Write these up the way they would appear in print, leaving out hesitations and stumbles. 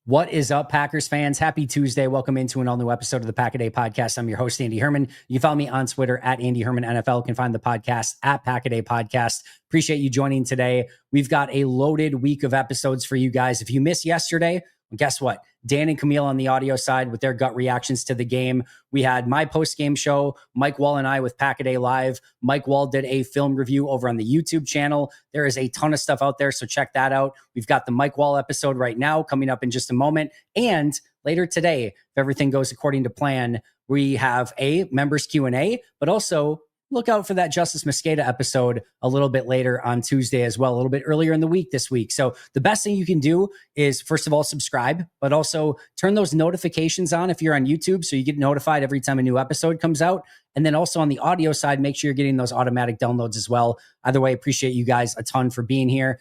What is up, Packers fans? Happy Tuesday. Welcome into an all-new episode of the Pack-A-Day Podcast. I'm your host, Andy Herman. You can follow me on Twitter at Andy Herman NFL. You can find the podcast at Pack-A-Day Podcast. Appreciate you joining today. We've got a loaded week of episodes for you guys. If you missed yesterday, well, guess what? Dan and Camille on the audio side with their gut reactions to the game. We had my post-game show, Mike Wahle and I with Pack-A-Day Live. Mike Wahle did a film review over on the YouTube channel. There is a ton of stuff out there, so check that out. We've got the Mike Wahle episode right now coming up in just a moment. And later today, if everything goes according to plan, we have a members Q&A, but also look out for that Justice Mosqueda episode a little bit later on Tuesday as well, a little bit earlier in the week this week. So the best thing you can do is, first of all, subscribe, but also turn those notifications on if you're on YouTube so you get notified every time a new episode comes out. And then also on the audio side, make sure you're getting those automatic downloads as well. Either way, appreciate you guys a ton for being here.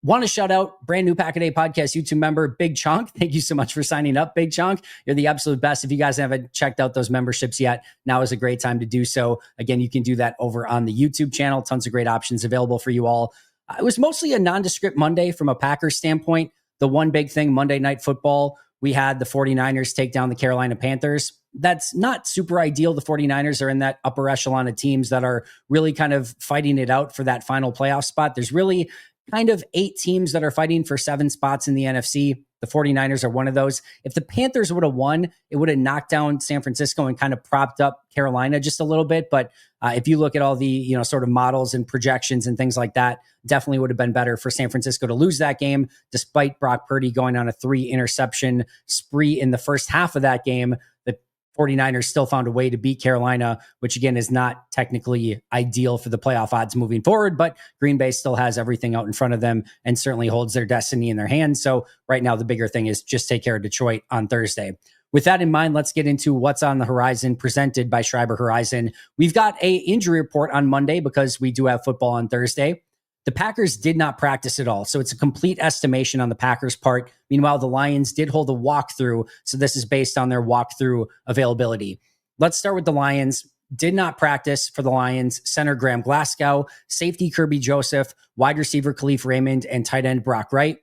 Want to shout out brand new Pack-A-Day Podcast YouTube member, Big Chunk. Thank you so much for signing up, Big Chunk. You're the absolute best. If you guys haven't checked out those memberships yet, now is a great time to do so. Again, you can do that over on the YouTube channel. Tons of great options available for you all. It was mostly a nondescript Monday from a Packers standpoint. The one big thing, Monday Night Football, we had the 49ers take down the Carolina Panthers. That's not super ideal. The 49ers are in that upper echelon of teams that are really kind of fighting it out for that final playoff spot. There's really kind of 8 teams that are fighting for 7 spots in the NFC. The 49ers are one of those. If the Panthers would have won, it would have knocked down San Francisco and kind of propped up Carolina just a little bit. But if you look at all the, sort of models and projections and things like that, definitely would have been better for San Francisco to lose that game, despite Brock Purdy going on a 3 interception spree in the first half of that game. The 49ers still found a way to beat Carolina, which again is not technically ideal for the playoff odds moving forward, but Green Bay still has everything out in front of them and certainly holds their destiny in their hands. So right now, the bigger thing is just take care of Detroit on Thursday. With that in mind, let's get into what's on the horizon presented by Schriber Horizon. We've got a injury report on Monday because we do have football on Thursday. The Packers did not practice at all, so it's a complete estimation on the Packers' part. Meanwhile, the Lions did hold a walkthrough, so this is based on their walkthrough availability. Let's start with the Lions. Did not practice for the Lions. Center Graham Glasgow, safety Kirby Joseph, wide receiver Khalif Raymond, and tight end Brock Wright.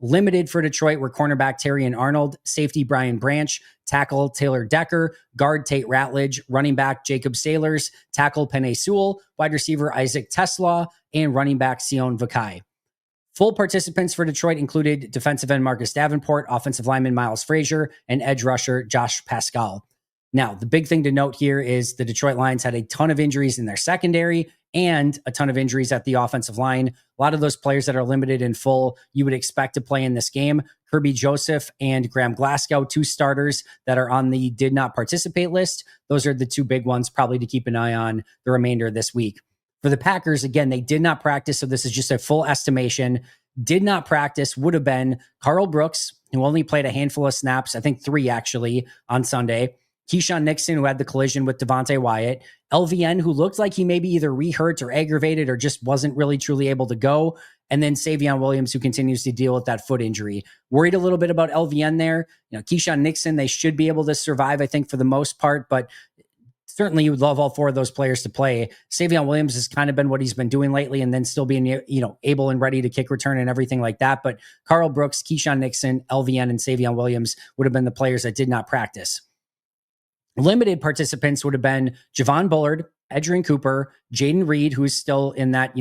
Limited for Detroit were cornerback Terrion Arnold, safety Brian Branch, tackle Taylor Decker, guard Tate Ratledge, running back Jacob Sailors, tackle Penei Sewell, wide receiver Isaac Teslaw, and running back Sion Vakai. Full participants for Detroit included defensive end Marcus Davenport, offensive lineman Miles Frazier, and edge rusher Josh Pascal. Now, the big thing to note here is the Detroit Lions had a ton of injuries in their secondary and a ton of injuries at the offensive line. A lot of those players that are limited in full, you would expect to play in this game. Kirby Joseph and Graham Glasgow, 2 starters that are on the did not participate list. Those are the 2 big ones probably to keep an eye on the remainder of this week. For the Packers, again, they did not practice, so this is just a full estimation. Did not practice would have been Carl Brooks, who only played a handful of snaps, I think 3 actually, on Sunday. Keyshawn Nixon, who had the collision with Devontae Wyatt. LVN, who looked like he maybe either re-hurt or aggravated or just wasn't really truly able to go. And then Savion Williams, who continues to deal with that foot injury. Worried a little bit about LVN there. Keyshawn Nixon, they should be able to survive, I think, for the most part, but certainly you would love all 4 of those players to play. Savion Williams has kind of been what he's been doing lately and then still being, able and ready to kick return and everything like that. But Carl Brooks, Keyshawn Nixon, LVN, and Savion Williams would have been the players that did not practice. Limited participants would have been Javon Bullard, Edgerrin Cooper, Jaden Reed, who is still in that,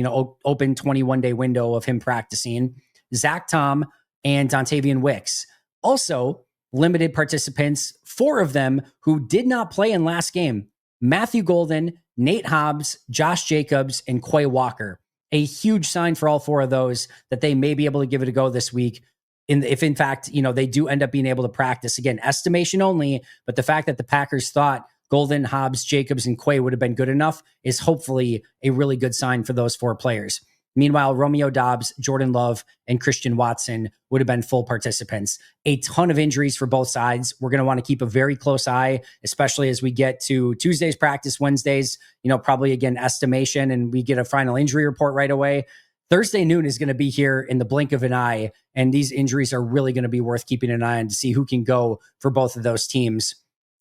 open 21-day window of him practicing, Zach Tom, and Dontavian Wicks. Also, limited participants, 4 of them who did not play in last game: Matthew Golden, Nate Hobbs, Josh Jacobs, and Quay Walker. A huge sign for all 4 of those that they may be able to give it a go this week. If in fact, they do end up being able to practice. Again, estimation only, but the fact that the Packers thought Golden, Hobbs, Jacobs, and Quay would have been good enough is hopefully a really good sign for those 4 players. Meanwhile, Romeo Doubs, Jordan Love, and Christian Watson would have been full participants. A ton of injuries for both sides. We're going to want to keep a very close eye, especially as we get to Tuesday's practice, Wednesdays, probably again, estimation, and we get a final injury report right away. Thursday noon is going to be here in the blink of an eye, and these injuries are really going to be worth keeping an eye on to see who can go for both of those teams.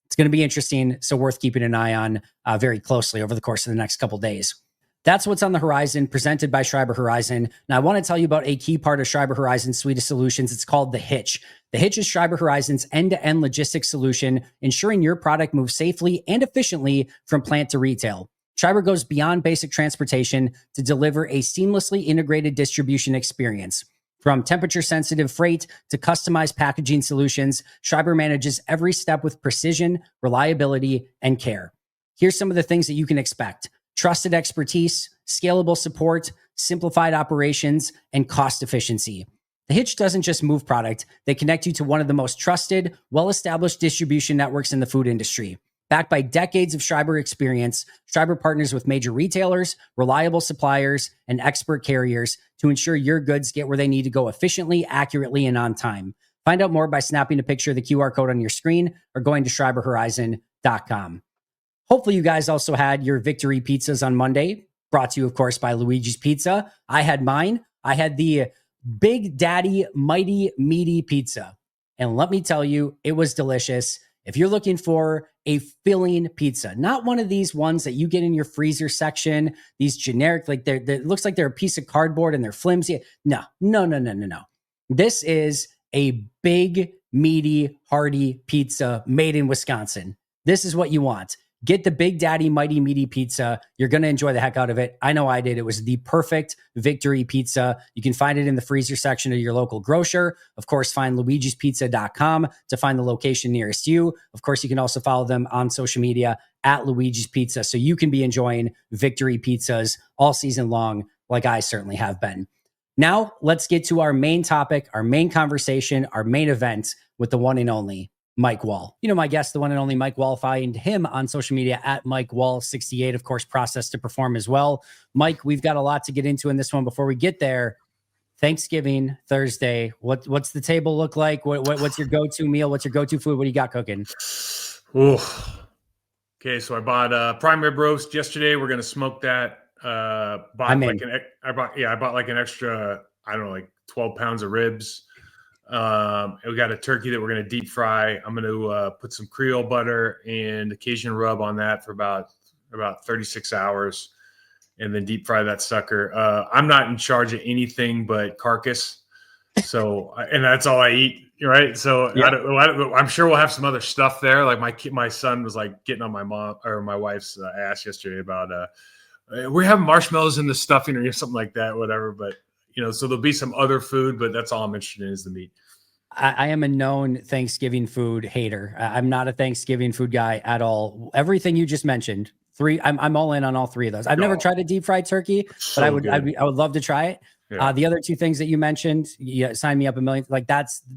It's going to be interesting, so worth keeping an eye on very closely over the course of the next couple days. That's what's on the horizon, presented by Schriber Horizon. Now, I want to tell you about a key part of Schriber Horizon's suite of solutions. It's called the Hitch. The Hitch is Schriber Horizon's end-to-end logistics solution, ensuring your product moves safely and efficiently from plant to retail. Schriber goes beyond basic transportation to deliver a seamlessly integrated distribution experience. From temperature-sensitive freight to customized packaging solutions, Schriber manages every step with precision, reliability, and care. Here's some of the things that you can expect: trusted expertise, scalable support, simplified operations, and cost efficiency. The Hitch doesn't just move product, they connect you to one of the most trusted, well-established distribution networks in the food industry. Backed by decades of Schriber experience, Schriber partners with major retailers, reliable suppliers, and expert carriers to ensure your goods get where they need to go efficiently, accurately, and on time. Find out more by snapping a picture of the QR code on your screen or going to schriberhorizon.com. Hopefully you guys also had your victory pizzas on Monday, brought to you, of course, by Luigi's Pizza. I had mine. I had the Big Daddy Mighty Meaty Pizza. And let me tell you, it was delicious. If you're looking for a filling pizza, not one of these ones that you get in your freezer section, these generic, like it looks like they're a piece of cardboard and they're flimsy. No. This is a big, meaty, hearty pizza made in Wisconsin. This is what you want. Get the Big Daddy Mighty Meaty Pizza. You're going to enjoy the heck out of it. I know I did. It was the perfect victory pizza. You can find it in the freezer section of your local grocer. Of course, find luigispizza.com to find the location nearest you. Of course, you can also follow them on social media at Luigi's Pizza, so you can be enjoying victory pizzas all season long, like I certainly have been. Now, let's get to our main topic, our main conversation, our main event with the one and only Mike Wahle. You know, my guest, the one and only Mike Wahle. Find him on social media at Mike Wahle68, of course, Process to Perform as well. Mike, we've got a lot to get into in this one. Before we get there, Thanksgiving Thursday, what's the table look like? What's your go-to meal? What's your go-to food? What do you got cooking? Ooh. Okay, so I bought prime rib roast yesterday. We're gonna smoke that. I bought like an extra, I don't know, like 12 pounds of ribs. And we got a turkey that we're going to deep fry. I'm going to put some Creole butter and Cajun rub on that for about 36 hours and then deep fry that sucker. I'm not in charge of anything but carcass. So, and that's all I eat. Right. So yeah. I'm sure we'll have some other stuff there. Like my son was like getting on my mom or my wife's ass yesterday about, we're having marshmallows in the stuffing or something like that, whatever. But so there'll be some other food, but that's all I'm interested in is the meat. I am a known Thanksgiving food hater. I'm not a Thanksgiving food guy at all. Everything you just mentioned, I'm all in on all three of those. I've never tried a deep fried turkey, but I would love to try it. Yeah. The other two things that you mentioned, sign me up a million. Like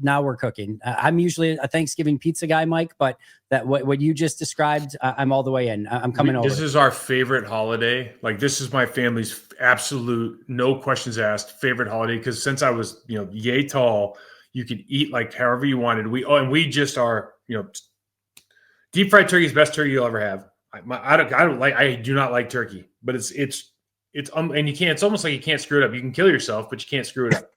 now we're cooking. I'm usually a Thanksgiving pizza guy, Mike, but that what you just described, I'm all the way in. I'm coming over. This is our favorite holiday. Like this is my family's absolute, no questions asked, favorite holiday. Because since I was, yay tall, you could eat like however you wanted. We just are, deep fried turkey is the best turkey you'll ever have. I do not like turkey, but it's and you can't. It's almost like you can't screw it up. You can kill yourself, but you can't screw it up,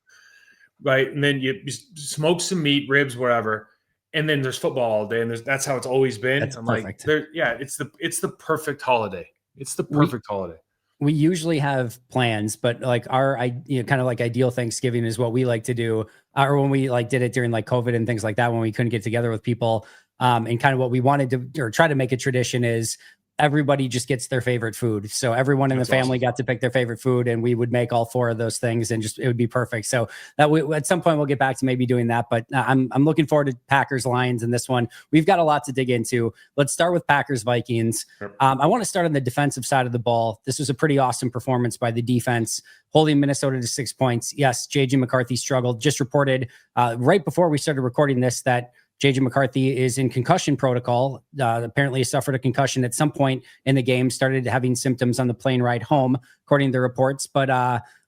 right? And then you smoke some meat, ribs, whatever, and then there's football all day, and that's how it's always been. That's perfect. It's the perfect holiday. It's the perfect holiday. We usually have plans, but like our kind of like ideal Thanksgiving is what we like to do, or when we like did it during like COVID and things like that, when we couldn't get together with people, and kind of what we wanted to or try to make a tradition is everybody just gets their favorite food. So everyone in the family got to pick their favorite food, and we would make all four of those things, and it would be perfect. So that at some point we'll get back to maybe doing that. But I'm looking forward to Packers Lions in this one. We've got a lot to dig into. Let's start with Packers-Vikings. I want to start on the defensive side of the ball. This was a pretty awesome performance by the defense, holding Minnesota to 6 points. Yes, J.J. McCarthy struggled. Just reported right before we started recording this that J.J. McCarthy is in concussion protocol. Apparently he suffered a concussion at some point in the game, started having symptoms on the plane ride home, according to the reports. But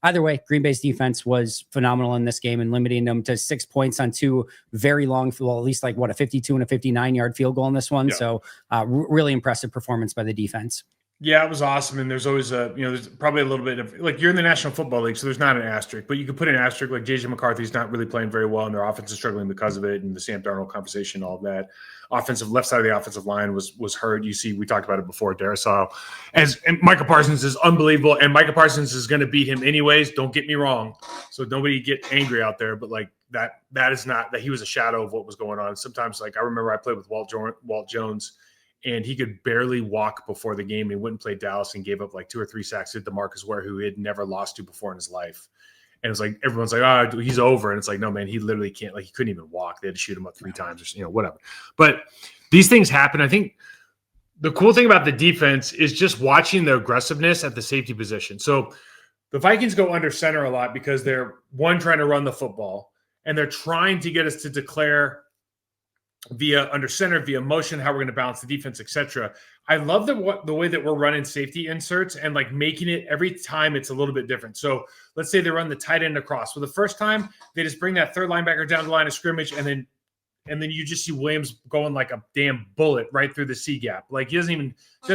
either way, Green Bay's defense was phenomenal in this game and limiting them to 6 points on two very long, well, at least like a 52 and a 59-yard field goal in this one. Yeah. So really impressive performance by the defense. Yeah, it was awesome. And there's always there's probably a little bit of like, you're in the National Football League, so there's not an asterisk, but you could put an asterisk like JJ McCarthy's not really playing very well and their offense is struggling because of it. And the Sam Darnold conversation, all of that left side of the offensive line was hurt. You see, we talked about it before. Darrisaw and Micah Parsons is unbelievable. And Micah Parsons is going to beat him anyways. Don't get me wrong. So nobody get angry out there, but like that is not that he was a shadow of what was going on. Sometimes, like, I remember I played with Walt Jones, and he could barely walk before the game. He wouldn't play Dallas and gave up like 2 or 3 sacks to DeMarcus Ware, who he had never lost to before in his life. And it's like, everyone's like, oh, he's over. And it's like, no, man, he literally can't. Like, he couldn't even walk. They had to shoot him up 3 times or, whatever. But these things happen. I think the cool thing about the defense is just watching the aggressiveness at the safety position. So the Vikings go under center a lot because they're, one, trying to run the football, and they're trying to get us to declare via under center, via motion, how we're going to balance the defense, etc. I love the way that we're running safety inserts and like making it every time it's a little bit different. So let's say they run the tight end across. Well, the first time they just bring that third linebacker down the line of scrimmage, and then you just see Williams going like a damn bullet right through the C gap. Like, he doesn't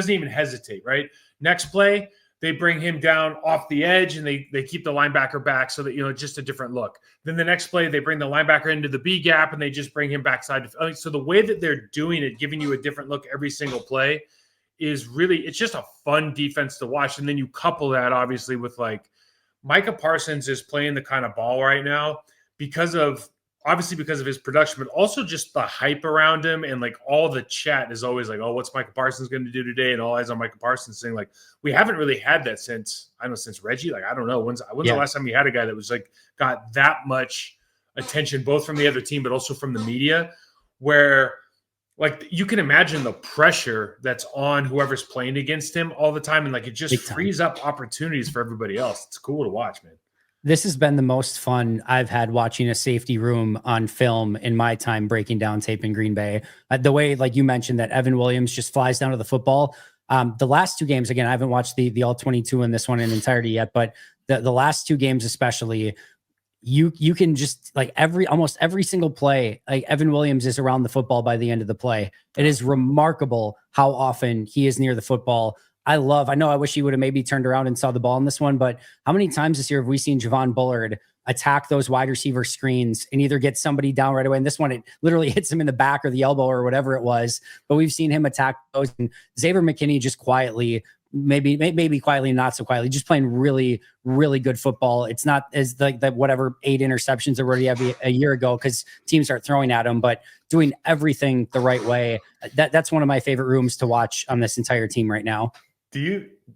even hesitate, right? Next play, they bring him down off the edge and they keep the linebacker back so that, it's just a different look. Then the next play, they bring the linebacker into the B gap and they just bring him backside. So the way that they're doing it, giving you a different look every single play, is really, it's just a fun defense to watch. And then you couple that obviously with like Micah Parsons is playing the kind of ball right now because of his production, but also just the hype around him. And like all the chat is always like, oh, what's Micah Parsons going to do today? And all eyes on Micah Parsons, saying like, we haven't really had that since Reggie. Like, I don't know. When's the last time you had a guy that was like, got that much attention, both from the other team, but also from the media, where like you can imagine the pressure that's on whoever's playing against him all the time. And like, it just frees up opportunities for everybody else. It's cool to watch, man. This has been the most fun I've had watching a safety room on film in my time breaking down tape in Green Bay. The way, like you mentioned, that Evan Williams just flies down to the football. The last 2 games, again, I haven't watched the all 22 in this one in entirety yet, but the last 2 games especially, you can just like almost every single play, like Evan Williams is around the football by the end of the play. It is remarkable how often he is near the football. I know I wish he would have maybe turned around and saw the ball in this one, but how many times this year have we seen Javon Bullard attack those wide receiver screens and either get somebody down right away? And this one, it literally hits him in the back or the elbow or whatever it was, but we've seen him attack those. And Xavier McKinney just quietly, maybe quietly, not so quietly, just playing really, really good football. It's not as like that, whatever 8 interceptions already have a year ago, because teams start throwing at him, but doing everything the right way. That's one of my favorite rooms to watch on this entire team right now.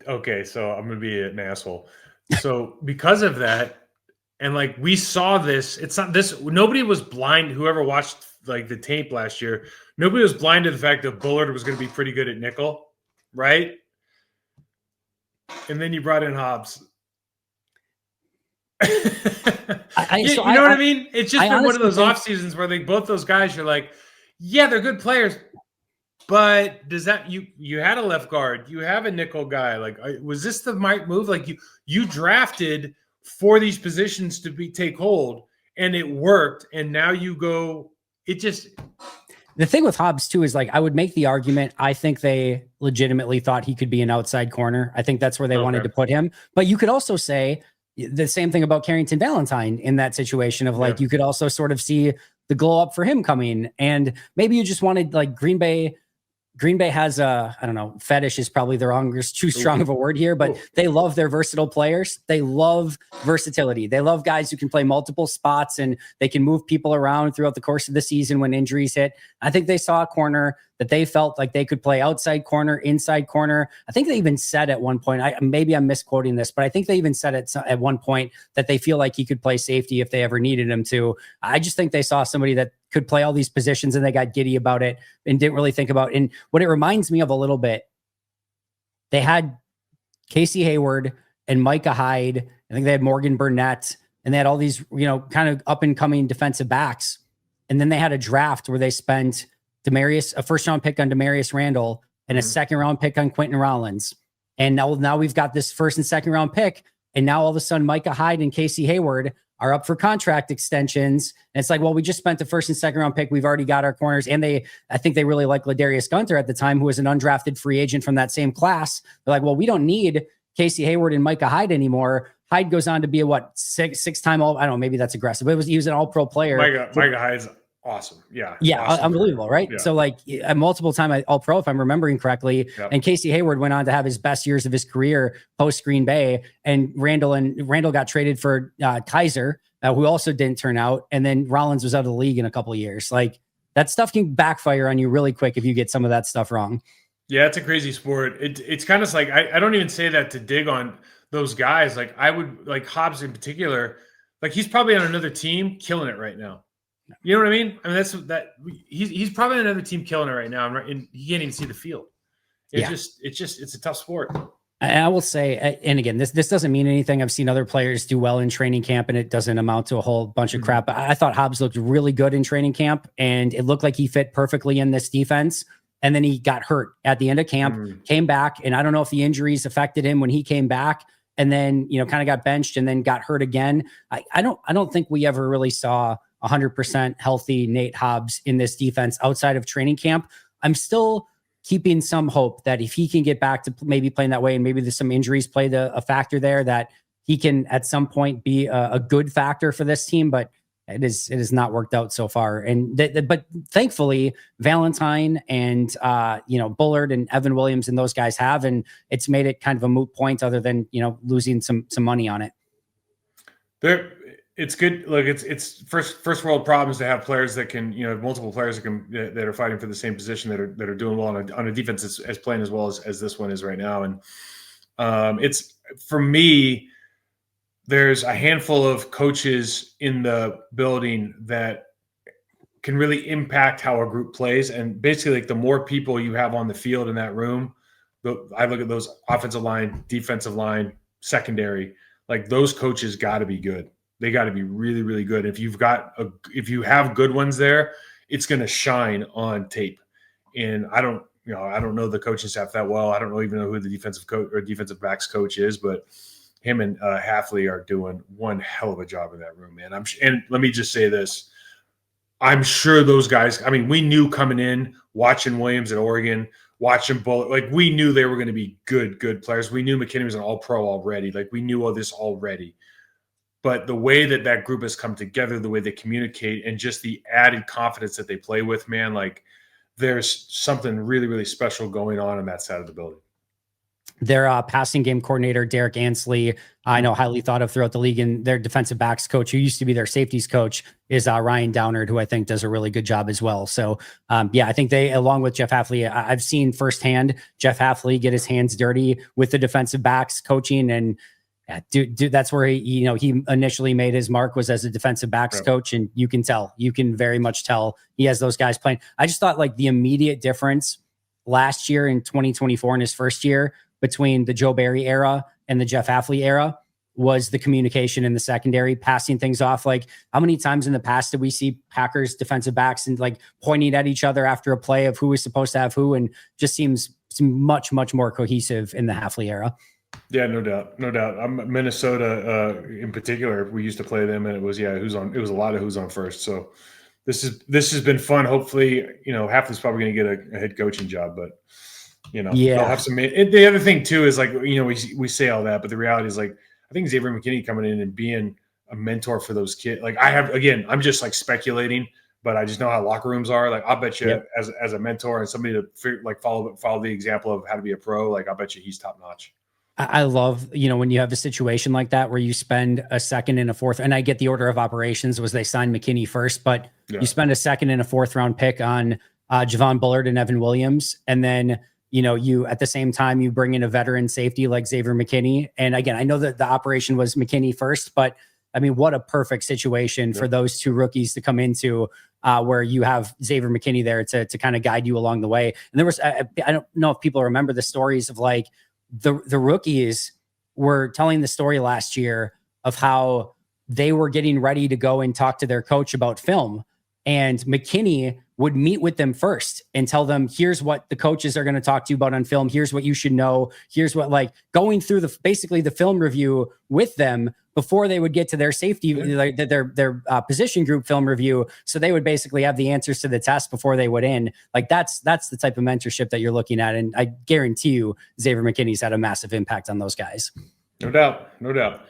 Okay, so I'm going to be an asshole. So because of that, and like we saw this, nobody was blind. Whoever watched like the tape last year, nobody was blind to the fact that Bullard was going to be pretty good at nickel, right? And then you brought in Hobbs. You know what I mean? It's just been one of those off seasons where both those guys, you're like, yeah, they're good players. But does that you had a left guard, you have a nickel guy? Like, was this the right move? Like you drafted for these positions to take hold, and it worked, and now you go. It just. The thing with Hobbs too is like I would make the argument. I think they legitimately thought he could be an outside corner. I think that's where they wanted to put him. But you could also say the same thing about Carrington Valentine in that situation of like you could also sort of see the glow up for him coming, and maybe you just wanted like Green Bay has I don't know, fetish is probably too strong of a word here, but they love their versatile players. They love versatility. They love guys who can play multiple spots and they can move people around throughout the course of the season when injuries hit. I think they saw a corner that they felt like they could play outside corner, inside corner. I think they even said at one point, maybe I'm misquoting this, but I think they even said at one point that they feel like he could play safety if they ever needed him to. I just think they saw somebody that could play all these positions and they got giddy about it and didn't really think about it. And what it reminds me of a little bit, they had Casey Hayward and Micah Hyde. I think they had Morgan Burnett, and they had all these, kind of up and coming defensive backs. And then they had a draft where they spent a first round pick on Demarius Randall and a second round pick on Quentin Rollins. And now we've got this first and second round pick. And now all of a sudden Micah Hyde and Casey Hayward are up for contract extensions. And it's like, well, we just spent the first and second round pick. We've already got our corners. And I think they really like Ladarius Gunter at the time, who was an undrafted free agent from that same class. They're like, well, we don't need Casey Hayward and Micah Hyde anymore. Hyde goes on to be a six-time all, I don't know, maybe that's aggressive, but he was an all-pro player. Micah Hyde's awesome. Yeah. Awesome, unbelievable, right? Yeah. So like a multiple time all-pro, if I'm remembering correctly. Yep. And Casey Hayward went on to have his best years of his career post Green Bay, and Randall got traded for Kaiser, who also didn't turn out. And then Rollins was out of the league in a couple of years. Like that stuff can backfire on you really quick if you get some of that stuff wrong. Yeah, it's a crazy sport. It's kind of like, I don't even say that to dig on those guys. Like I would, like Hobbs in particular, like he's probably on another team killing it right now. You know what I mean? I mean, he's probably on another team killing it right now, and he can't even see the field. It's a tough sport. I will say, and again, this doesn't mean anything. I've seen other players do well in training camp, and it doesn't amount to a whole bunch of crap. I thought Hobbs looked really good in training camp, and it looked like he fit perfectly in this defense. And then he got hurt at the end of camp, came back, and I don't know if the injuries affected him when he came back, and then kind of got benched and then got hurt again. I don't think we ever really saw 100% healthy Nate Hobbs in this defense outside of training camp. I'm still keeping some hope that if he can get back to maybe playing that way, and maybe there's some injuries play a factor there, that he can at some point be a good factor for this team. But it has not worked out so far. And but thankfully Valentine and Bullard and Evan Williams and those guys have, and it's made it kind of a moot point other than losing some money on it. It's good. Look, it's first world problems to have players that can, multiple players that are fighting for the same position that are doing well on a defense as playing as well as this one is right now. And it's, for me, there's a handful of coaches in the building that can really impact how a group plays. And basically, like, the more people you have on the field in that room, I look at those offensive line, defensive line, secondary, like those coaches got to be good. They got to be really, really good. If you have good ones there, it's going to shine on tape. And I don't know the coaching staff that well. I don't even know who the defensive coach or defensive backs coach is, but him and Halfley are doing one hell of a job in that room, man. And let me just say this. I'm sure those guys, I mean, we knew coming in, watching Williams at Oregon, watching Bullard, like we knew they were going to be good players. We knew McKinney was an all-pro already. Like we knew all this already. But the way that group has come together, the way they communicate, and just the added confidence that they play with, man, like there's something really, really special going on that side of the building. Their passing game coordinator, Derek Ansley, I know highly thought of throughout the league, and their defensive backs coach, who used to be their safeties coach, is Ryan Downard, who I think does a really good job as well. So, I think they, along with Jeff Halfley, I've seen firsthand Jeff Halfley get his hands dirty with the defensive backs coaching, and dude, that's where he initially made his mark, was as a defensive backs coach. And you can very much tell he has those guys playing. I just thought like the immediate difference last year in 2024 in his first year between the Joe Barry era and the Jeff Halfley era was the communication in the secondary, passing things off. Like how many times in the past did we see Packers defensive backs and like pointing at each other after a play of who was supposed to have who, and just seems much, much more cohesive in the Halfley era. Yeah, no doubt. Minnesota in particular, we used to play them, and it was a lot of who's on first. So this has been fun. Hopefully, Halfley's probably going to get a head coaching job, but they'll have some. The other thing too is like we say all that, but the reality is like I think Xavier McKinney coming in and being a mentor for those kids. Like I'm just like speculating, but I just know how locker rooms are. Like I'll bet you as a mentor and somebody to like follow the example of how to be a pro. Like I'll bet you he's top notch. I love, when you have a situation like that where you spend a second and a fourth, and I get the order of operations was they signed McKinney first, but you spend a second and a fourth round pick on Javon Bullard and Evan Williams. And then, you at the same time, you bring in a veteran safety like Xavier McKinney. And again, I know that the operation was McKinney first, but I mean, what a perfect situation for those two rookies to come into where you have Xavier McKinney there to kind of guide you along the way. And there was, I don't know if people remember the stories of like, the rookies were telling the story last year of how they were getting ready to go and talk to their coach about film. And McKinney would meet with them first and tell them, here's what the coaches are going to talk to you about on film. Here's what you should know. Here's what, like, going through basically the film review with them before they would get to their safety, like their position group film review. So they would basically have the answers to the test before they would in. Like that's the type of mentorship that you're looking at. And I guarantee you Xavier McKinney's had a massive impact on those guys. No doubt.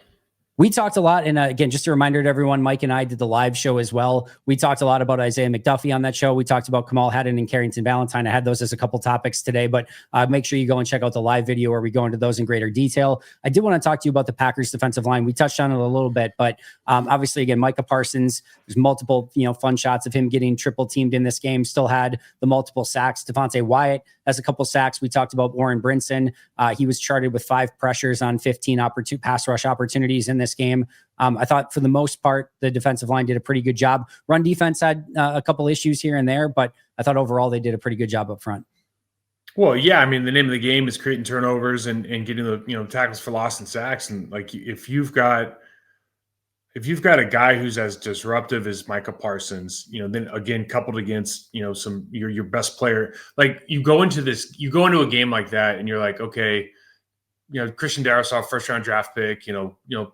We talked a lot, and again, just a reminder to everyone, Mike and I did the live show as well. We talked a lot about Isaiah McDuffie on that show. We talked about Kamal Haddon and Carrington Valentine. I had those as a couple topics today, but make sure you go and check out the live video where we go into those in greater detail. I did want to talk to you about the Packers defensive line. We touched on it a little bit, but obviously, again, Micah Parsons, there's multiple fun shots of him getting triple teamed in this game, still had the multiple sacks. Devontae Wyatt has a couple sacks. We talked about Warren Brinson. He was charted with 5 pressures on 15 pass rush opportunities in this game. I thought for the most part, the defensive line did a pretty good job. Run defense had a couple issues here and there, but I thought overall they did a pretty good job up front. Well, yeah, I mean, the name of the game is creating turnovers and getting the tackles for loss and sacks. And like if you've got a guy who's as disruptive as Micah Parsons, then again coupled against some your best player, like you go into a game like that and you're like, okay, Christian Darrisaw, first round draft pick,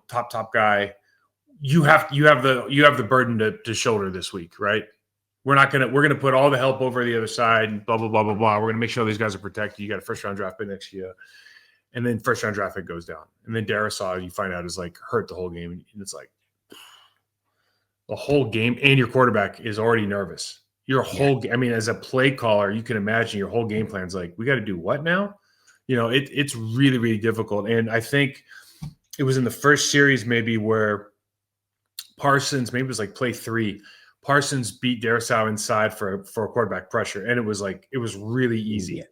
top guy. You have the burden to shoulder this week, right? We're gonna put all the help over the other side and blah blah blah blah blah. We're gonna make sure these guys are protected. You got a first round draft pick next year, and then first round draft pick goes down, and then Darrisaw you find out is like hurt the whole game, and it's like the whole game, and your quarterback is already nervous. Your whole, I mean, as a play caller, you can imagine your whole game plan's like, we got to do what now? It's really, really difficult. And I think it was in the first series maybe where Parsons, maybe it was like play 3, Parsons beat Darrisaw inside for a quarterback pressure. And it was really easy.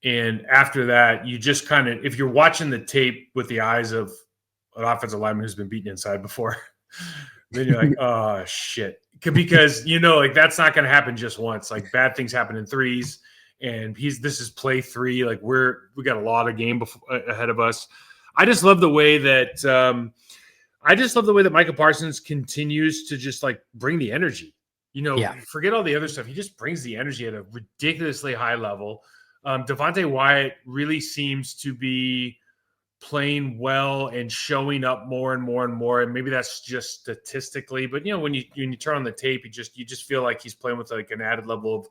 And after that, you just kind of, if you're watching the tape with the eyes of an offensive lineman who's been beaten inside before, then you're like, oh, shit. Because, that's not going to happen just once. Like bad things happen in threes. And this is play 3. Like we got a lot of game ahead of us. I just love the way that Micah Parsons continues to just like bring the energy. Forget all the other stuff. He just brings the energy at a ridiculously high level. Devontae Wyatt really seems to be playing well and showing up more and more and more. And maybe that's just statistically, but when you turn on the tape, you just feel like he's playing with like an added level of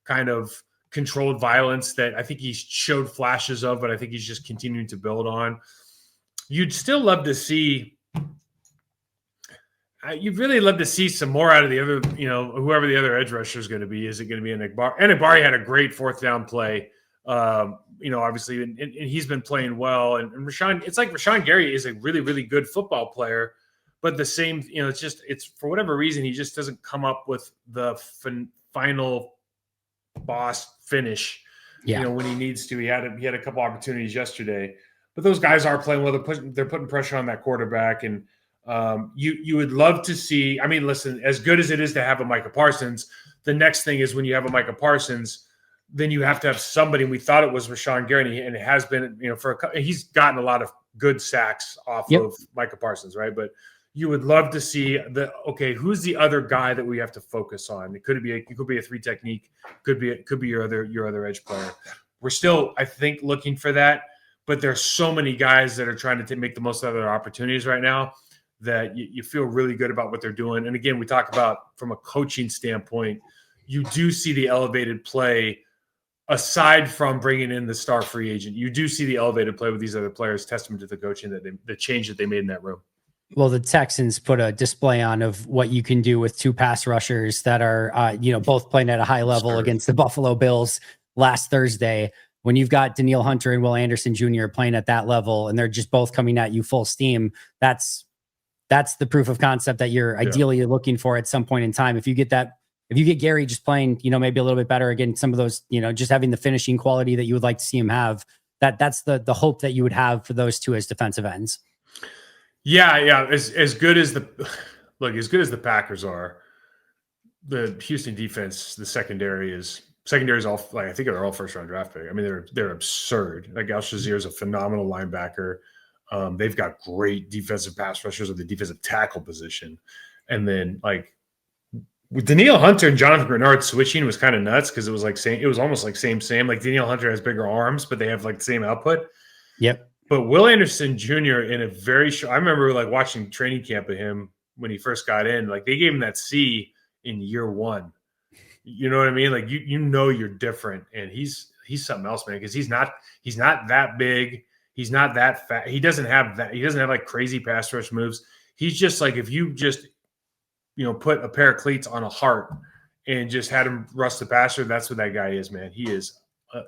kind of controlled violence that I think he's showed flashes of, but I think he's just continuing to build on. You'd still love to see, you'd really love to see some more out of the other, whoever the other edge rusher is going to be. Is it going to be Enagbare? Enagbare had a great 4th down play, obviously, and he's been playing well. And Rashawn, it's like Rashawn Gary is a really, really good football player, but the same, it's for whatever reason, he just doesn't come up with the final boss finish, when he needs to. He had a couple opportunities yesterday, but those guys are playing well. They're putting pressure on that quarterback, and you would love to see. I mean, listen, as good as it is to have a Micah Parsons, the next thing is when you have a Micah Parsons, then you have to have somebody. We thought it was Rashawn Gary, and it has been, he's gotten a lot of good sacks off of Micah Parsons, right? But you would love to see who's the other guy that we have to focus on? It could be a 3 technique, could be your other edge player. We're still, I think, looking for that, but there's so many guys that are trying to make the most out of their opportunities right now that you feel really good about what they're doing. And again, we talk about from a coaching standpoint, you do see the elevated play aside from bringing in the star free agent. You do see the elevated play with these other players, testament to the coaching the change that they made in that room. Well, the Texans put a display on of what you can do with 2 pass rushers that are, both playing at a high level against the Buffalo Bills last Thursday. When you've got Danielle Hunter and Will Anderson Jr. playing at that level, and they're just both coming at you full steam, that's the proof of concept that you're ideally looking for at some point in time. If you get Gary just playing, maybe a little bit better again, some of those, just having the finishing quality that you would like to see him have, that's the hope that you would have for those 2 as defensive ends. Yeah. As good as the Packers are, the Houston defense, the secondary is all, like, I think they're all 1st round draft pick. I mean, they're absurd. Like Al-Shazier is a phenomenal linebacker. They've got great defensive pass rushers at the defensive tackle position. And then like With Danielle Hunter and Jonathan Grenard switching was kind of nuts because it was almost like same. Like Danielle Hunter has bigger arms, but they have like the same output. Yep. But Will Anderson Jr. in a very short, I remember like watching training camp of him when he first got in. Like they gave him that C in year one. You know what I mean? Like you're different, and he's something else, man. Because he's not that big. He's not that fat. He doesn't have like crazy pass rush moves. He's just like if you just put a pair of cleats on a heart and just had him rush the passer. That's what that guy is, man. He is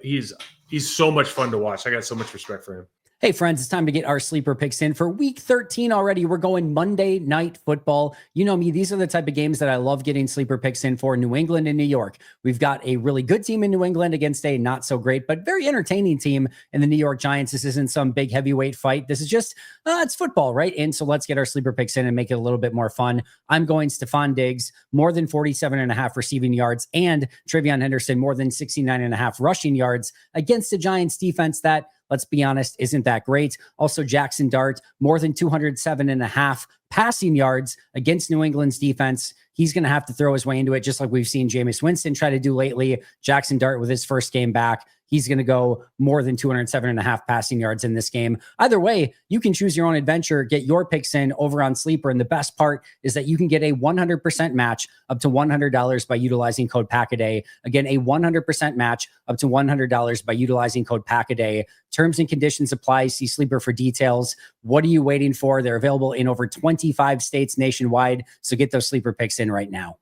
he's so much fun to watch. I got so much respect for him. Hey, friends, it's time to get our sleeper picks in for week 13 already. We're going Monday Night Football. You know me, these are the type of games that I love getting sleeper picks in for. New England and New York. We've got a really good team in New England against a not so great, but very entertaining team in the New York Giants. This isn't some big heavyweight fight. This is just, it's football, right? And so let's get our sleeper picks in and make it a little bit more fun. I'm going Stephon Diggs, more than 47.5 receiving yards, and Trevion Henderson, more than 69.5 rushing yards against the Giants defense that, let's be honest, isn't that great. Also, Jackson Dart, more than 207.5 passing yards against New England's defense. He's going to have to throw his way into it, just like we've seen Jameis Winston try to do lately. Jackson Dart, with his first game back, he's going to go more than 207.5 passing yards in this game. Either way, you can choose your own adventure, get your picks in over on Sleeper. And the best part is that you can get a 100% match up to $100 by utilizing code PACKADAY. Again, a 100% match up to $100 by utilizing code PACKADAY. Terms and conditions apply. See Sleeper for details. What are you waiting for? They're available in over 25 states nationwide. So get those Sleeper picks in right now.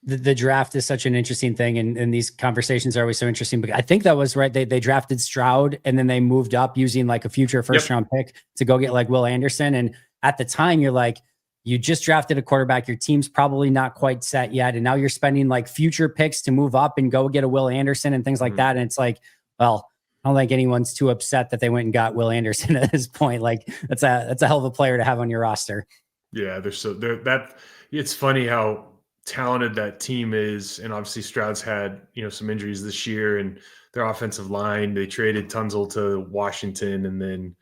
The draft is such an interesting thing, and these conversations are always so interesting. But I think that was right. They drafted Stroud, and then they moved up using like a future first round pick to go get like Will Anderson. And at the time, you're like, you just drafted a quarterback. Your team's probably not quite set yet, and now you're spending like future picks to move up and go get a Will Anderson and things like that. And it's like, well, I don't think anyone's too upset that they went and got Will Anderson at this point. Like that's a hell of a player to have on your roster. Yeah, it's funny how talented that team is, and obviously Stroud's had some injuries this year, and their offensive line, they traded Tunzel to Washington, and then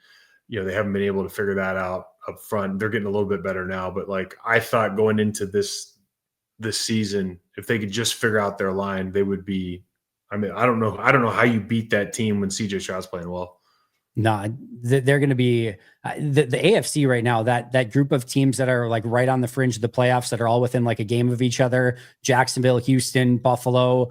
they haven't been able to figure that out up front. They're getting a little bit better now, but like I thought going into this season, if they could just figure out their line, they would be. I mean, I don't know how you beat that team when CJ Stroud's playing well. No, they're going to be the AFC right now. That group of teams that are like right on the fringe of the playoffs that are all within like a game of each other: Jacksonville, Houston, Buffalo,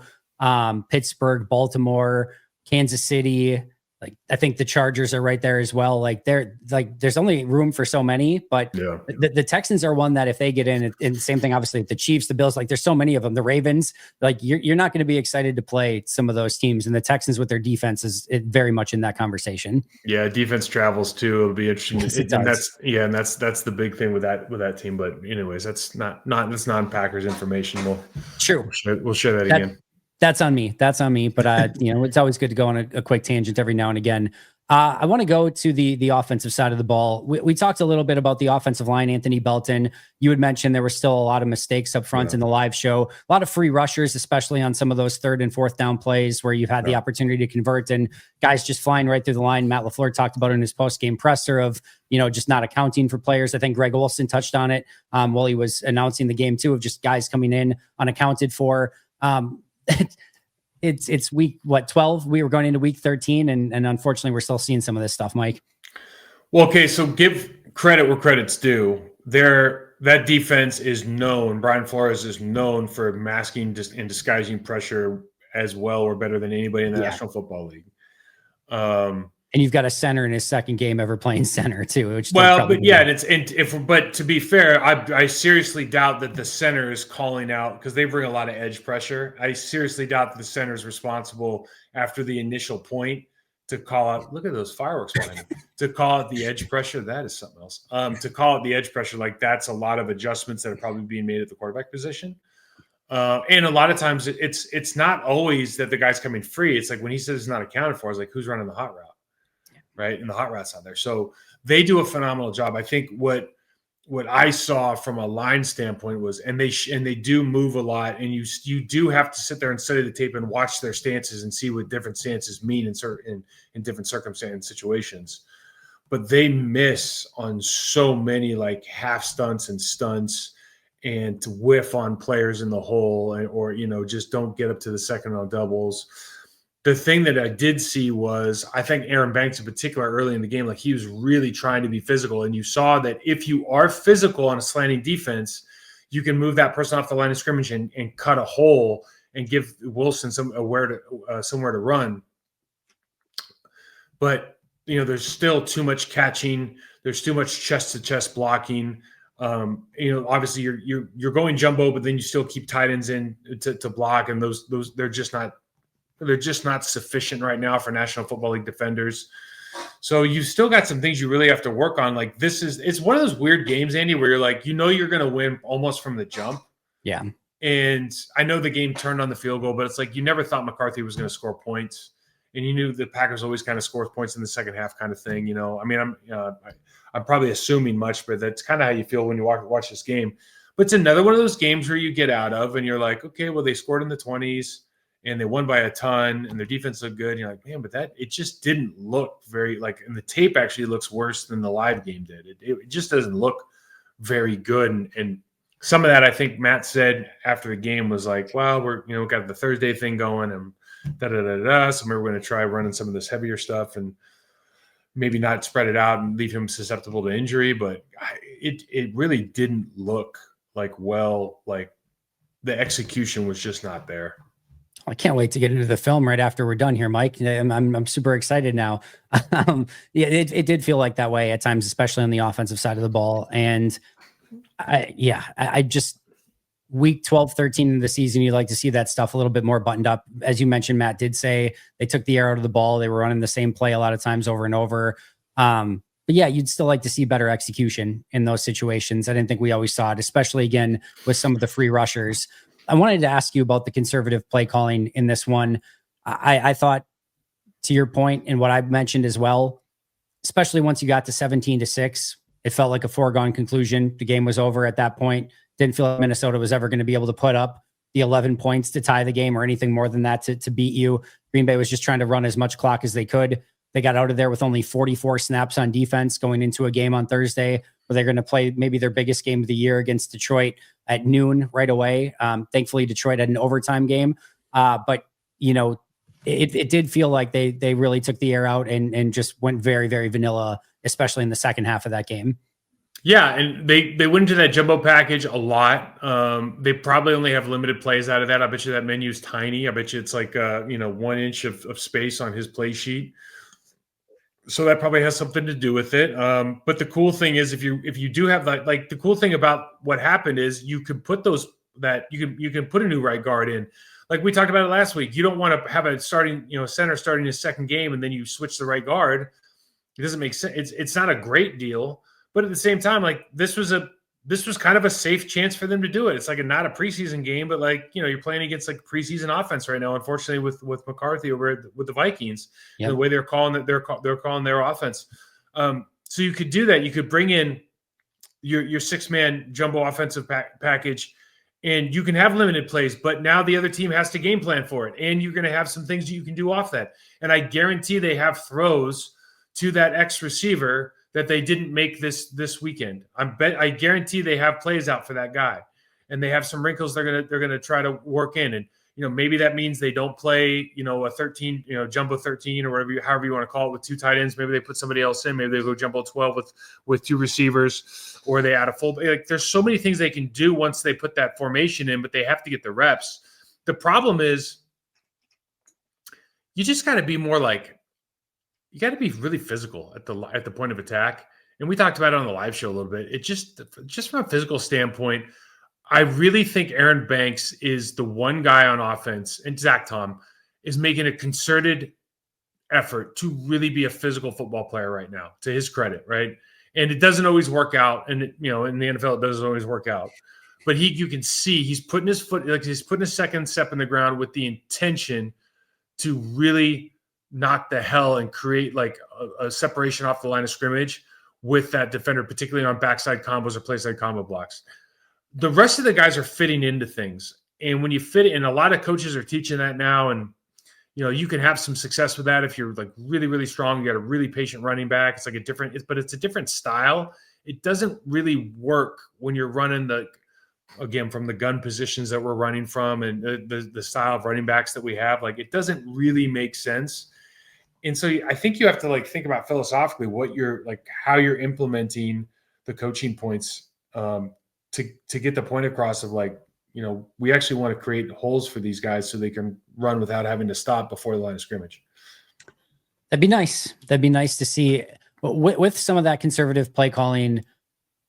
Pittsburgh, Baltimore, Kansas City. Like I think the Chargers are right there as well. Like they're like there's only room for so many, but the Texans are one that if they get in, and same thing obviously the Chiefs, the Bills, like there's so many of them. The Ravens, like you're not going to be excited to play some of those teams, and the Texans with their defense is very much in that conversation. Yeah, defense travels too. It'll be interesting. Yes, that's the big thing with that team. But anyways, that's not Packers information. We'll share that again. That's on me. But it's always good to go on a quick tangent every now and again. I want to go to the offensive side of the ball. We talked a little bit about the offensive line. Anthony Belton, you had mentioned there were still a lot of mistakes up front in the live show. A lot of free rushers, especially on some of those 3rd and 4th down plays where you've had the opportunity to convert and guys just flying right through the line. Matt LaFleur talked about it in his post-game presser of, just not accounting for players. I think Greg Olsen touched on it while he was announcing the game too, of just guys coming in unaccounted for. It's week 12. We were going into week 13, and unfortunately, we're still seeing some of this stuff, Mike. Well, okay, so give credit where credit's due. That defense is known. Brian Flores is known for masking and disguising pressure as well, or better than anybody in the National Football League. And you've got a center in his second game ever playing center too. But to be fair, I seriously doubt that the center is calling out because they bring a lot of edge pressure. I seriously doubt that the center is responsible after the initial point to call out. Look at those fireworks flying. To call out the edge pressure, that is something else. To call out the edge pressure, like that's a lot of adjustments that are probably being made at the quarterback position. And a lot of times it's not always that the guy's coming free. It's like when he says it's not accounted for, it's like who's running the hot route. Right. And the hot routes out there. So they do a phenomenal job. I think what I saw from a line standpoint was, and they do move a lot, and you do have to sit there and study the tape and watch their stances and see what different stances mean in different circumstances and situations. But they miss on so many like half stunts and stunts. and to whiff on players in the hole, or just don't get up to the second on doubles. The thing that I did see was, I think Aaron Banks in particular early in the game, like he was really trying to be physical. And you saw that if you are physical on a slanting defense, you can move that person off the line of scrimmage and cut a hole and give Wilson somewhere to run. But, there's still too much catching. There's too much chest to chest blocking. Obviously you're going jumbo, but then you still keep tight ends in to block. And those they're just not sufficient right now for National Football League defenders. So you've still got some things you really have to work on. Like it's one of those weird games, Andy, where you're like, you're going to win almost from the jump. Yeah. And I know the game turned on the field goal, but it's like you never thought McCarthy was going to score points. And you knew the Packers always kind of scores points in the second half kind of thing. I mean, I'm probably assuming much, but that's kind of how you feel when you watch this game. But it's another one of those games where you get out of and you're like, okay, well, they scored in the 20s. And they won by a ton, and their defense looked good. And you're like, man, but it just didn't look very and the tape actually looks worse than the live game did. It just doesn't look very good. And some of that, I think Matt said after the game was like, well, we're got the Thursday thing going and so maybe we're going to try running some of this heavier stuff and maybe not spread it out and leave him susceptible to injury. But it really didn't look like the execution was just not there. I can't wait to get into the film right after we're done here, Mike. I'm super excited now. It did feel like that way at times, especially on the offensive side of the ball. And I just week 12, 13 of the season, you like to see that stuff a little bit more buttoned up. As you mentioned, Matt did say they took the air out of the ball. They were running the same play a lot of times over and over. But yeah, you'd still like to see better execution in those situations. I didn't think we always saw it, especially again with some of the free rushers. I wanted to ask you about the conservative play calling in this one. I thought, to your point and what I mentioned as well, especially once you got to 17-6, it felt like a foregone conclusion. The game was over at that point. Didn't feel like Minnesota was ever going to be able to put up the 11 points to tie the game or anything more than that to beat you. Green Bay was just trying to run as much clock as they could. They got out of there with only 44 snaps on defense going into a game on Thursday where they're going to play maybe their biggest game of the year against Detroit at noon right away. Thankfully, Detroit had an overtime game. But, it did feel like they really took the air out and just went very, very vanilla, especially in the second half of that game. Yeah, and they went into that jumbo package a lot. They probably only have limited plays out of that. I bet you that menu's tiny. I bet you it's like 1 inch of space on his play sheet. So that probably has something to do with it. But the cool thing is if you do have the cool thing about what happened is you can put you can put a new right guard in. Like we talked about it last week. You don't want to have a starting, center starting his second game and then you switch the right guard. It doesn't make sense. It's not a great deal, but at the same time, this was kind of a safe chance for them to do it. It's not a preseason game, but you're playing against preseason offense right now. Unfortunately, with McCarthy with the Vikings, yep. The way they're calling their offense. So you could do that. You could bring in your 6-man jumbo offensive package, and you can have limited plays. But now the other team has to game plan for it, and you're going to have some things that you can do off that. And I guarantee they have throws to that X receiver that they didn't make this weekend. I guarantee they have plays out for that guy, and they have some wrinkles they're gonna try to work in. And maybe that means they don't play a 13 jumbo 13 or however you want to call it with 2 tight ends. Maybe they put somebody else in. Maybe they go jumbo 12 with 2 receivers, or they add a full. There's so many things they can do once they put that formation in, but they have to get the reps. The problem is you just got to be more you got to be really physical at the point of attack. And we talked about it on the live show a little bit. It just from a physical standpoint, I really think Aaron Banks is the one guy on offense, and Zach Tom is making a concerted effort to really be a physical football player right now, to his credit, right? And it doesn't always work out. And in the NFL, it doesn't always work out. But you can see he's putting his second step in the ground with the intention to really knock the hell and create a separation off the line of scrimmage with that defender, particularly on backside combos or playside combo blocks. The rest of the guys are fitting into things. And when you fit it, and a lot of coaches are teaching that now, and you can have some success with that if you're really, really strong. You got a really patient running back. It's but it's a different style. It doesn't really work when you're running the again, from the gun positions that we're running from and the style of running backs that we have. Like, it doesn't really make sense. And so I think you have to like think about philosophically what you're like, how you're implementing the coaching points to get the point across of like, we actually want to create holes for these guys so they can run without having to stop before the line of scrimmage. That'd be nice. That'd be nice to see. But with some of that conservative play calling,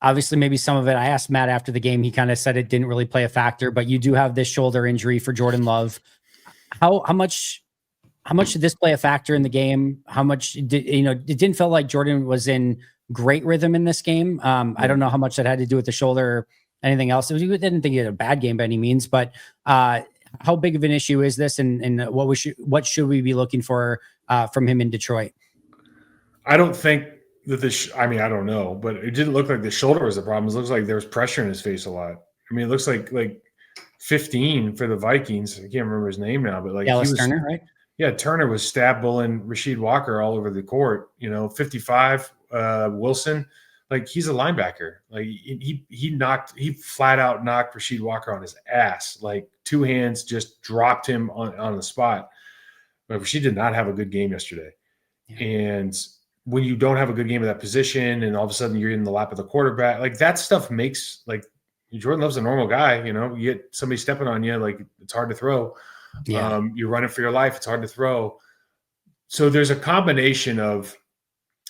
obviously maybe some of it, I asked Matt after the game, he kind of said it didn't really play a factor, but you do have this shoulder injury for Jordan Love. How much did this play a factor in the game? How much did, it didn't feel like Jordan was in great rhythm in this game. I don't know how much that had to do with the shoulder or anything else. I didn't think he had a bad game by any means, but how big of an issue is this, and what should we be looking for from him in Detroit? I don't think that I don't know, but it didn't look like the shoulder was the problem. It looks like there was pressure in his face a lot. I mean, it looks like 15 for the Vikings. I can't remember his name now, but like Dallas Turner, right? Yeah, Turner was stab bullying Rasheed Walker all over the court. 55, Wilson, like he's a linebacker. Like he flat out knocked Rasheed Walker on his ass. Like two hands just dropped him on the spot. But Rasheed did not have a good game yesterday. Yeah. And when you don't have a good game at that position and all of a sudden you're in the lap of the quarterback, like that stuff makes like Jordan Love's a normal guy. You get somebody stepping on you, like it's hard to throw. Yeah. You're running for your life. It's hard to throw. So there's a combination of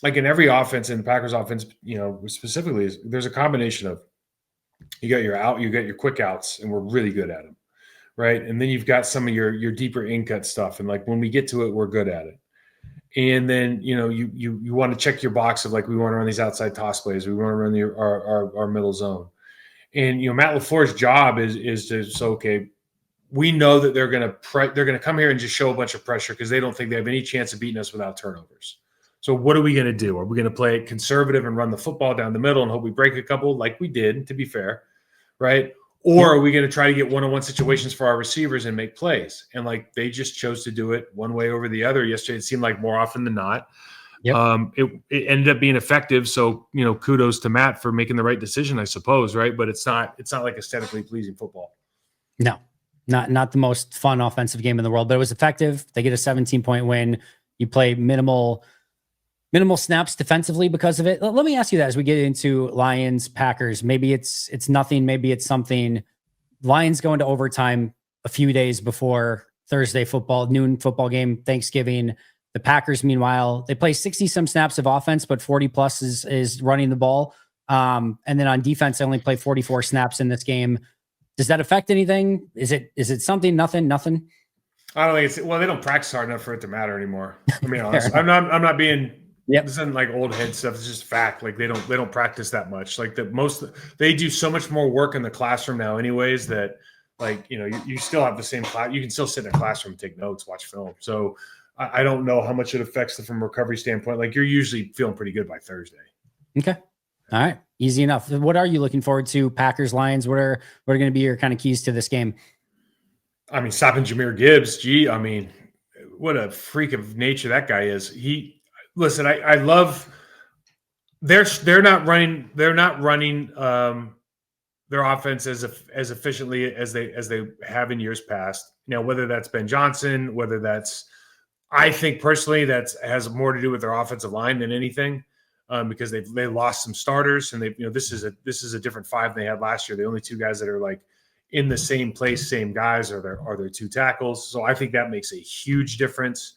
like in every offense, in the Packers offense, specifically, there's a combination of you got your quick outs, and we're really good at them, right? And then you've got some of your deeper in-cut stuff, and like when we get to it, we're good at it. And then you want to check your box of like we want to run these outside toss plays, we want to run our middle zone, and Matt LaFleur's job is to okay. We know that they're going to come here and just show a bunch of pressure because they don't think they have any chance of beating us without turnovers. So what are we going to do? Are we going to play it conservative and run the football down the middle and hope we break a couple like we did, to be fair, right? Or are we going to try to get one-on-one situations for our receivers and make plays? And like they just chose to do it one way over the other yesterday. It seemed like more often than not. Yep. It ended up being effective. So, kudos to Matt for making the right decision, I suppose, right? But it's not like aesthetically pleasing football. No. Not the most fun offensive game in the world, but it was effective. They get a 17-point win. You play minimal snaps defensively because of it. Let me ask you that as we get into Lions, Packers. Maybe it's nothing. Maybe it's something. Lions go into overtime a few days before Thursday noon football game, Thanksgiving. The Packers, meanwhile, they play 60-some snaps of offense, but 40+ is running the ball. And then on defense, they only play 44 snaps in this game. Does that affect anything? Is it something? Nothing? I don't think they don't practice hard enough for it to matter anymore. I mean, honestly, I'm not being, this isn't like old head stuff. It's just fact. Like they don't practice that much. Like they do so much more work in the classroom now anyways, that like, you still have the same class. You can still sit in a classroom and take notes, watch film. So I don't know how much it affects them from a recovery standpoint. Like you're usually feeling pretty good by Thursday. Okay. All right. Easy enough. What are you looking forward to? Packers, Lions, what are going to be your kind of keys to this game? I mean, stopping Jahmyr Gibbs. Gee, I mean, what a freak of nature that guy is. I love they're not running their offense as efficiently as they have in years past. Whether that's Ben Johnson, whether that's, I think personally that has more to do with their offensive line than anything. Because they lost some starters, and this is a different five than they had last year. The only two guys that are like in the same place, same guys are their two tackles. So I think that makes a huge difference.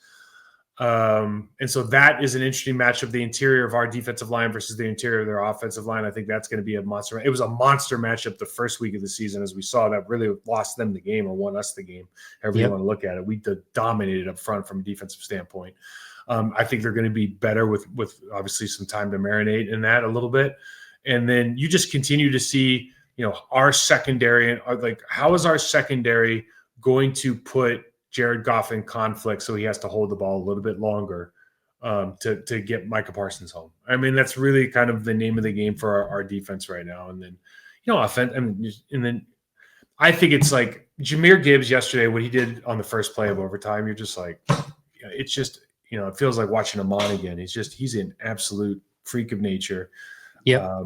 And so that is an interesting matchup. The interior of our defensive line versus the interior of their offensive line. I think that's going to be a monster. It was a monster matchup the first week of the season, as we saw, that really lost them the game or won us the game. However you want to look at it, we dominated up front from a defensive standpoint. I think they're going to be better with obviously some time to marinate in that a little bit. And then you just continue to see, our secondary, like how is our secondary going to put Jared Goff in conflict so he has to hold the ball a little bit longer to get Micah Parsons home? I mean, that's really kind of the name of the game for our defense right now. And then, offense. And then I think it's like Jahmyr Gibbs yesterday, what he did on the first play of overtime, you're just like, it's just, it feels like watching Amon again. He's an absolute freak of nature. Yeah.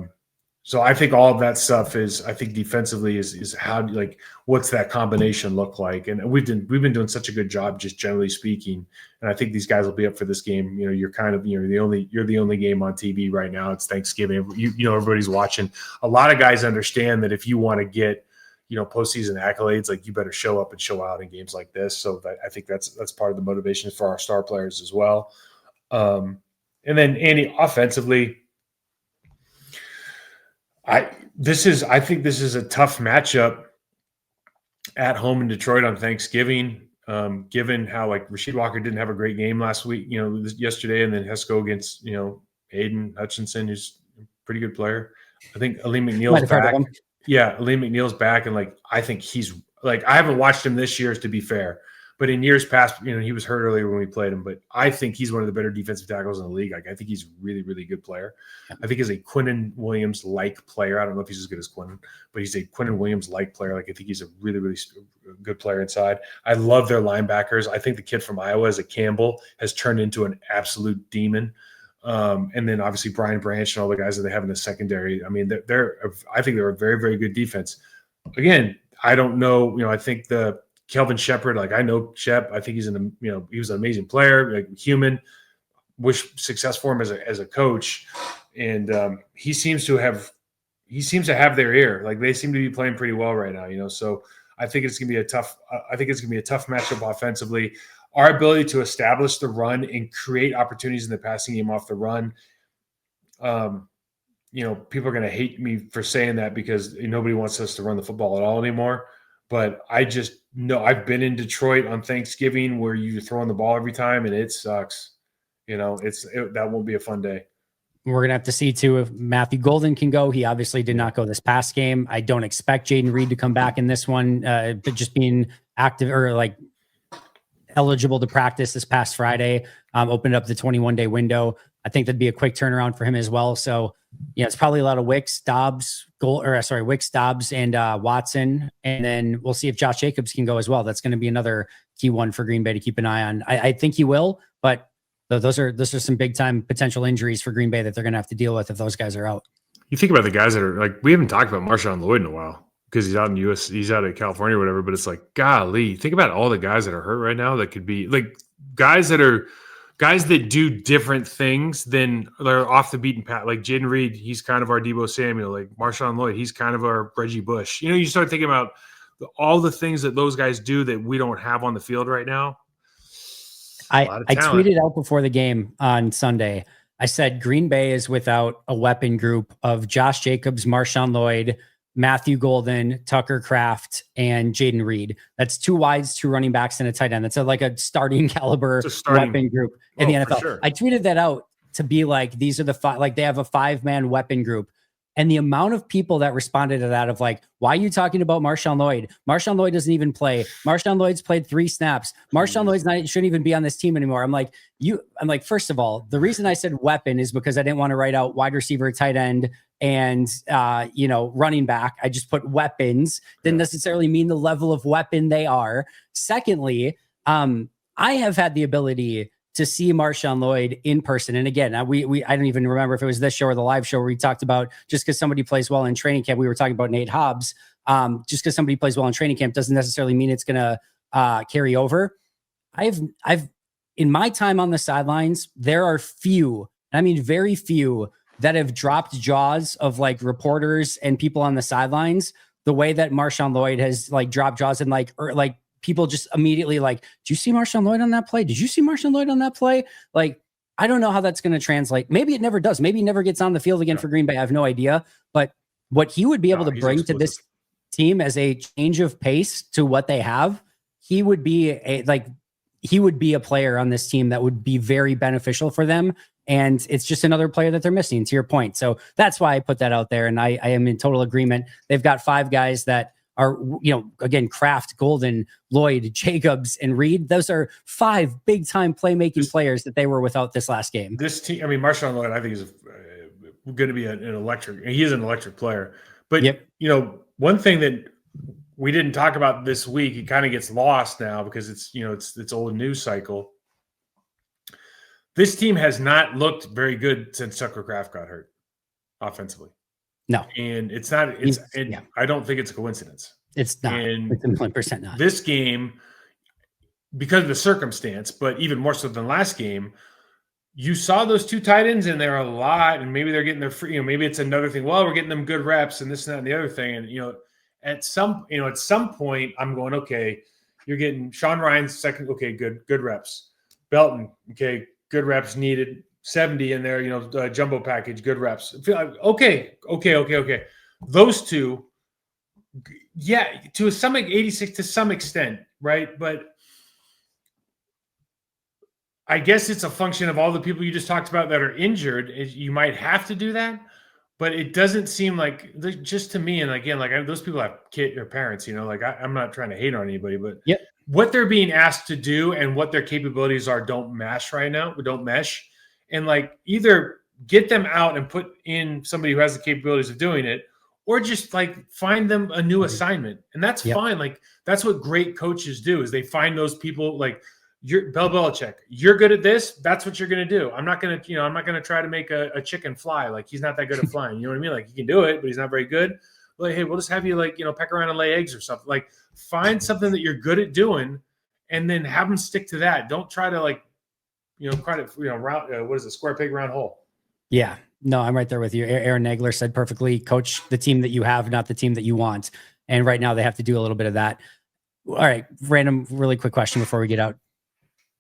So I think all of that stuff is, I think defensively is how, like, what's that combination look like? And we've been doing such a good job, just generally speaking. And I think these guys will be up for this game. You know, you're kind of, you're the only game on TV right now. It's Thanksgiving. You know, everybody's watching. A lot of guys understand that if you want to get, you know, postseason accolades, like, you better show up and show out in games like this. So I think that's part of the motivation for our star players as well. And then Andy, offensively, I think this is a tough matchup at home in Detroit on Thanksgiving, given how, like, Rasheed Walker didn't have a great game last week, you know, yesterday, and then has to go against, you know, Aiden Hutchinson, who's a pretty good player. I think Aleem McNeil's back. Yeah, Aleem McNeil's back, and, like, I think he's, like, I haven't watched him this year, to be fair, but in years past, you know, he was hurt earlier when we played him, but I think he's one of the better defensive tackles in the league. Like, I think he's a really, really good player. I think he's a Quinnen Williams-like player. I don't know if he's as good as Quinnen, but he's a Quinnen Williams-like player. Like, I think he's a really, really good player inside. I love their linebackers. I think the kid from Iowa, as a Campbell, has turned into an absolute demon. And then obviously Brian Branch and all the guys that they have in the secondary. I mean, I think they're a very, very good defense. Again, I don't know, you know, I think the Kelvin Shepard, like, I know Shep. I think he's you know, he was an amazing player, like, human. Wish success for him as a coach, and he seems to have their ear. Like, they seem to be playing pretty well right now, you know. So I think it's gonna be a tough. I think it's gonna be a tough matchup offensively. Our ability to establish the run and create opportunities in the passing game off the run. You know, people are going to hate me for saying that because nobody wants us to run the football at all anymore. But I just know, I've been in Detroit on Thanksgiving where you're throwing the ball every time, and it sucks. You know, that won't be a fun day. We're going to have to see, too, if Matthew Golden can go. He obviously did not go this past game. I don't expect Jaden Reed to come back in this one, but just being active, or, like, eligible to practice this past Friday, opened up the 21-day window. I think that'd be a quick turnaround for him as well. So, yeah, it's probably a lot of Wicks, Dobbs, and Watson. And then we'll see if Josh Jacobs can go as well. That's going to be another key one for Green Bay to keep an eye on. I think he will, but those are some big time potential injuries for Green Bay that they're going to have to deal with if those guys are out. You think about the guys that are, like, we haven't talked about Marshawn Lloyd in a while because he's out in he's out of California or whatever, but it's like, golly, think about all the guys that are hurt right now that could be, like, guys that do different things than they're off the beaten path. Like Jaden Reed, he's kind of our Deebo Samuel. Like Marshawn Lloyd, he's kind of our Reggie Bush. You know, you start thinking about all the things that those guys do that we don't have on the field right now. I tweeted out before the game on Sunday. I said Green Bay is without a weapon group of Josh Jacobs, Marshawn Lloyd, Matthew Golden, Tucker Kraft, and Jaden Reed. That's 2 wides, 2 running backs, and a tight end. That's like a starting caliber weapon group in the NFL. Sure. I tweeted that out to be like, these are the 5, like, they have a 5-man weapon group. And the amount of people that responded to that of like, why are you talking about Marshawn Lloyd? Marshawn Lloyd doesn't even play. Marshawn Lloyd's played 3 snaps. Marshawn Lloyd's shouldn't even be on this team anymore. I'm like, first of all, the reason I said weapon is because I didn't want to write out wide receiver, tight end, and running back. I just put weapons. Didn't necessarily mean the level of weapon they are. Secondly, I have had the ability to see Marshawn Lloyd in person. And again, I don't even remember if it was this show or the live show where we talked about, just because somebody plays well in training camp, we were talking about Nate Hobbs. Just because somebody plays well in training camp doesn't necessarily mean it's going to carry over. I've in my time on the sidelines, there are few, I mean, very few, that have dropped jaws of like reporters and people on the sidelines the way that Marshawn Lloyd has like dropped jaws and like people just immediately like, did you see Marshawn Lloyd on that play? Did you see Marshawn Lloyd on that play? Like, I don't know how that's going to translate. Maybe it never does. Maybe he never gets on the field again for Green Bay. I have no idea. But what he would be able to bring to this team as a change of pace to what they have, he would be a player on this team that would be very beneficial for them. And it's just another player that they're missing, to your point. So that's why I put that out there. And I am in total agreement. They've got 5 guys that are, again, Kraft, Golden, Lloyd, Jacobs, and Reed. Those are 5 big-time playmaking players that they were without this last game. This team, I mean, Marshawn Lloyd, I think is going to be an electric. He is an electric player. But one thing that we didn't talk about this week, it kind of gets lost now because it's old news cycle. This team has not looked very good since Tucker Kraft got hurt offensively. No. And it's not. I don't think it's a coincidence. It's not. And it's 100% not. This game, because of the circumstance, but even more so than last game, you saw those two tight ends in there a lot, and maybe they're getting their free. Maybe it's another thing. Well, we're getting them good reps, and this and that and the other thing. And at some point, I'm going, okay, you're getting Sean Ryan's second. Okay, good reps. Belton, okay, good reps needed. 70 in there, jumbo package, good reps. Okay. Those two, yeah, to some 86 to some extent, right? But I guess it's a function of all the people you just talked about that are injured. You might have to do that, but it doesn't seem like, just to me, and again, like those people have kids or parents, I'm not trying to hate on anybody, but what they're being asked to do and what their capabilities are don't mesh right now. Don't mesh. And either get them out and put in somebody who has the capabilities of doing it, or just find them a new assignment. And that's fine. That's what great coaches do, is they find those people. You're Bill Belichick. You're good at this. That's what you're going to do. I'm not going to try to make a chicken fly. He's not that good at flying. You know what I mean? He can do it, but he's not very good. Hey, we'll just have you peck around and lay eggs or something. Find something that you're good at doing, and then have them stick to that. Don't try to round, what is it? Square peg, round hole. Yeah, no, I'm right there with you. Aaron Nagler said perfectly, coach the team that you have, not the team that you want. And right now they have to do a little bit of that. All right. Random, really quick question before we get out.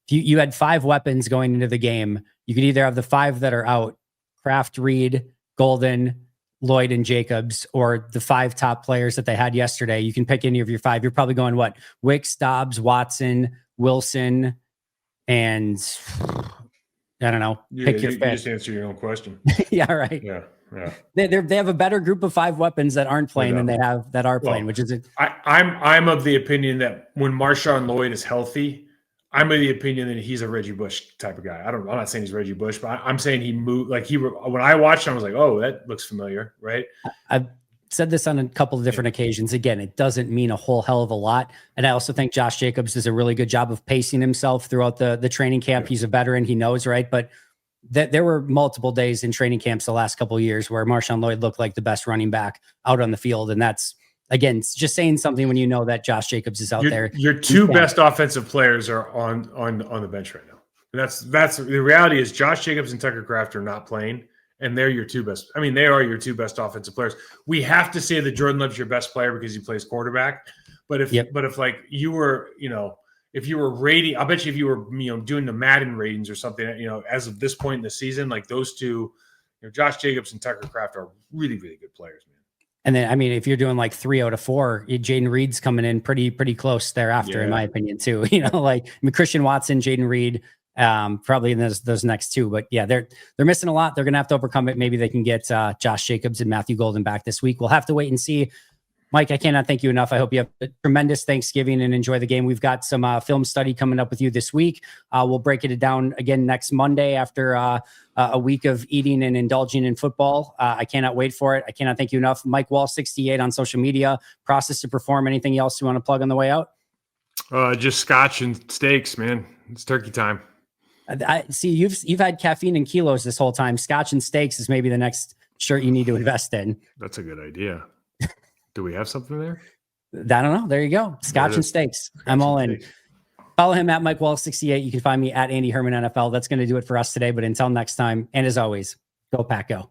You had 5 weapons going into the game. You could either have the 5 that are out, Kraft, Reed, Golden, Lloyd, and Jacobs, or the 5 top players that they had yesterday. You can pick any of your 5. You're probably going what? Wicks, Dobbs, Watson, Wilson, and I don't know. Pick your 5th. You just answer your own question. Yeah, right. Yeah. They have a better group of 5 weapons that aren't playing than they have that are playing, which is it. I'm of the opinion that when Marshawn Lloyd is healthy, I'm of the opinion that he's a Reggie Bush type of guy. I'm not saying he's Reggie Bush, but I'm saying he moved when I watched him, I was like, oh, that looks familiar, right? I've said this on a couple of different occasions. Again, it doesn't mean a whole hell of a lot. And I also think Josh Jacobs does a really good job of pacing himself throughout the training camp. He's a veteran. He knows, right? But there were multiple days in training camps the last couple of years where Marshawn Lloyd looked like the best running back out on the field. And that's, again, it's just saying something when you know that Josh Jacobs is out there. Your 2 best offensive players are on the bench right now. That's the reality is Josh Jacobs and Tucker Kraft are not playing, and they're your 2 best. I mean, they are your 2 best offensive players. We have to say that Jordan Love's your best player because he plays quarterback. But if you were, if you were rating, I bet you if you were, doing the Madden ratings or something, as of this point in the season, those 2, Josh Jacobs and Tucker Kraft are really, really good players, man. And then, I mean, if you're doing 3 out of 4, Jaden Reed's coming in pretty close thereafter, in my opinion, too. Christian Watson, Jaden Reed, probably in those next 2. But yeah, they're missing a lot. They're going to have to overcome it. Maybe they can get Josh Jacobs and Matthew Golden back this week. We'll have to wait and see. Mike, I cannot thank you enough. I hope you have a tremendous Thanksgiving and enjoy the game. We've got some film study coming up with you this week. We'll break it down again next Monday after a week of eating and indulging in football. I cannot wait for it. I cannot thank you enough. Mike Wahle 68 on social media. Process to Perform. Anything else you want to plug on the way out? Just scotch and steaks, man. It's turkey time. I see you've had caffeine and kilos this whole time. Scotch and steaks is maybe the next shirt you need to invest in. That's a good idea. Do we have something there? I don't know. There you go. Scotch and steaks. I'm all in. Follow him at Mike Wahle 68. You can find me at Andy Herman NFL. That's going to do it for us today. But until next time, and as always, go Pack Go.